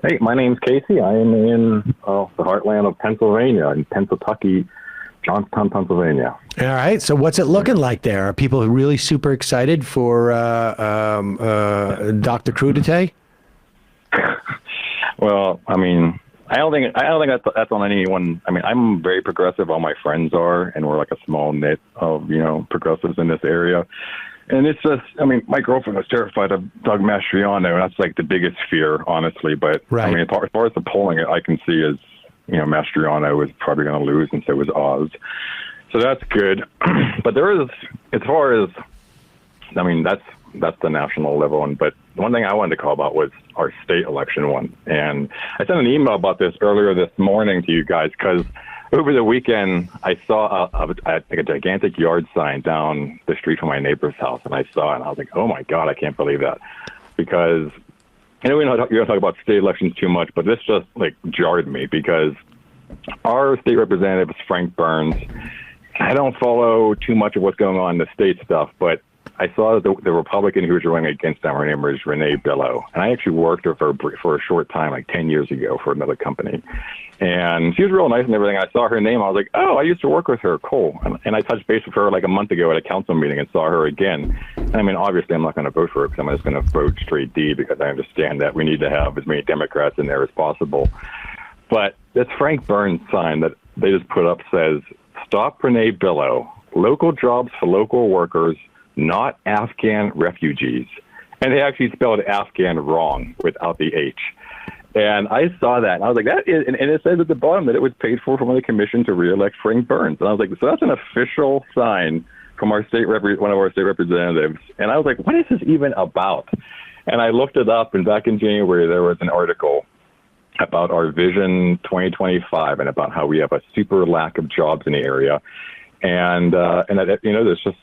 Hey, my name's Casey. I am in the heartland of Pennsylvania, in Pennsylvania, Johnstown, Pennsylvania. All right. So what's it looking like there? Are people really super excited for Dr. Crudite? Well, I mean, I don't think that's on anyone. I mean, I'm very progressive. All my friends are, and we're like a small knit of progressives in this area. And it's just, I mean, my girlfriend was terrified of Doug Mastriano, and that's like the biggest fear, honestly. But right. I mean, as far as the polling, I can see is, Mastriano is probably going to lose, and so was Oz. So that's good. But there is, as far as, I mean, that's the national level. But one thing I wanted to call about was our state election one. And I sent an email about this earlier this morning to you guys because over the weekend I saw a gigantic yard sign down the street from my neighbor's house, and I saw it, and I was like, oh my God, I can't believe that. Because I know we don't talk about state elections too much, but this just like jarred me because our state representative is Frank Burns. I don't follow too much of what's going on in the state stuff, but I saw the Republican who was running against them. Her name was Renee Billow. And I actually worked with her for a short time, like 10 years ago for another company. And she was real nice and everything. I saw her name. I was like, oh, I used to work with her. Cool. And I touched base with her like a month ago at a council meeting and saw her again. And I mean, obviously, I'm not going to vote for her because I'm just going to vote straight D because I understand that we need to have as many Democrats in there as possible. But this Frank Burns sign that they just put up says, stop Renee Billow, local jobs for local workers, not Afghan refugees. And they actually spelled Afghan wrong without the H. And I saw that, and I was like, that is, and it says at the bottom that it was paid for from the commission to reelect Frank Burns. And I was like, so that's an official sign from our one of our state representatives. And I was like, what is this even about? And I looked it up, and back in January, there was an article about our Vision 2025 and about how we have a super lack of jobs in the area. And that, there's just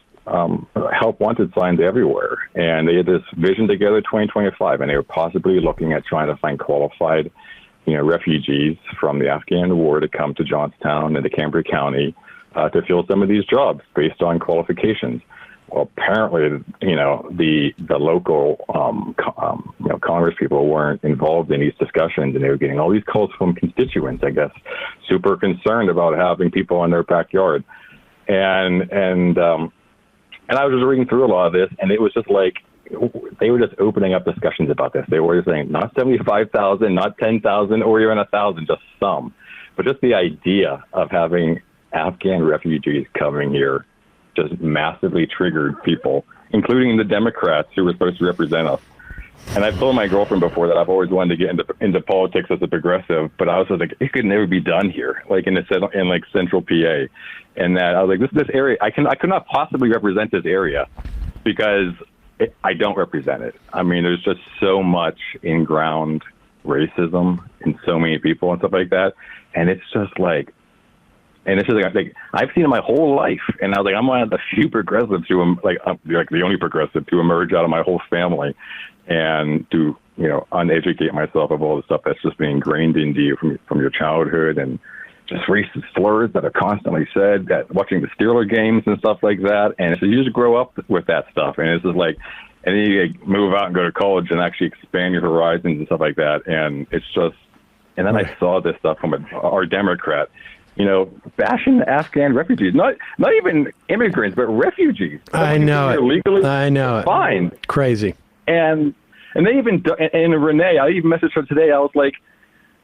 help wanted signs everywhere. And they had this Vision Together 2025, and they were possibly looking at trying to find qualified, refugees from the Afghan war to come to Johnstown and to Cambria County to fill some of these jobs based on qualifications. Well, apparently, the local, Congress people weren't involved in these discussions, and they were getting all these calls from constituents, I guess, super concerned about having people in their backyard. And I was just reading through a lot of this, and it was just like they were just opening up discussions about this. They were saying not 75,000, not 10,000, or even 1,000, just some. But just the idea of having Afghan refugees coming here just massively triggered people, including the Democrats who were supposed to represent us. And I've told my girlfriend before that I've always wanted to get into politics as a progressive, but I was like, it could never be done here, like in central PA. And that I was like, this area, I could not possibly represent this area because I don't represent it. I mean, there's just so much in-ground racism in so many people and stuff like that. And it's just like, and it's just like I've seen it my whole life, and I was like, I'm one of the few progressives who like the only progressive to emerge out of my whole family, and to uneducate myself of all the stuff that's just been ingrained into you from your childhood, and just racist slurs that are constantly said at watching the Steeler games and stuff like that. And so you just grow up with that stuff, and it's just like, and then you move out and go to college and actually expand your horizons and stuff like that. And it's just, and then I saw this stuff from our Democrat, bashing the Afghan refugees, not even immigrants, but refugees. I know it. Legally I know it. Fine. Crazy. And they even, and Renee, I even messaged her today. I was like,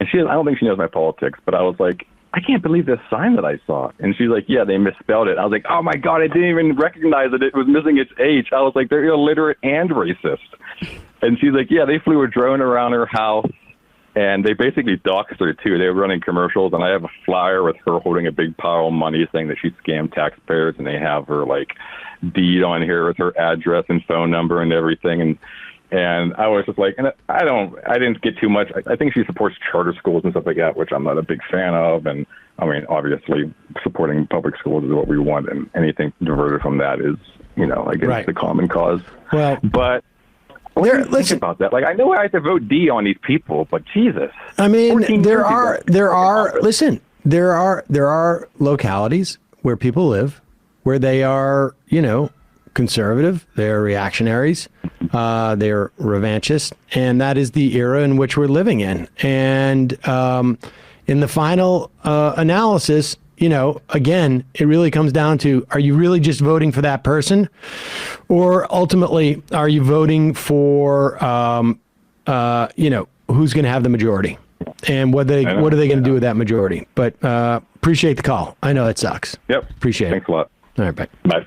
and I don't think she knows my politics, but I was like, I can't believe this sign that I saw. And she's like, yeah, they misspelled it. I was like, oh my God, I didn't even recognize that it was missing its H. I was like, they're illiterate and racist. And she's like, yeah, they flew a drone around her house, and they basically doxed her too. They were running commercials, and I have a flyer with her holding a big pile of money saying that she scammed taxpayers, and they have her like deed on here with her address and phone number and everything. And I was just like, and I didn't get too much. I think she supports charter schools and stuff like that, which I'm not a big fan of. And I mean, obviously supporting public schools is what we want, and anything diverted from that is, against the common cause. Well, but what do you think about that? Like, I know I have to vote D on these people, but Jesus. I mean, there are localities where people live where they are, conservative, they're reactionaries, They're revanchists, and that is the era in which we're living in. And in the final analysis, you know, again, it really comes down to, are you really just voting for that person? Or ultimately, are you voting for, you know, who's going to have the majority? And what are they going to do with that majority? But appreciate the call. I know it sucks. Yep. Appreciate it. Thanks a lot. All right, bye. Bye.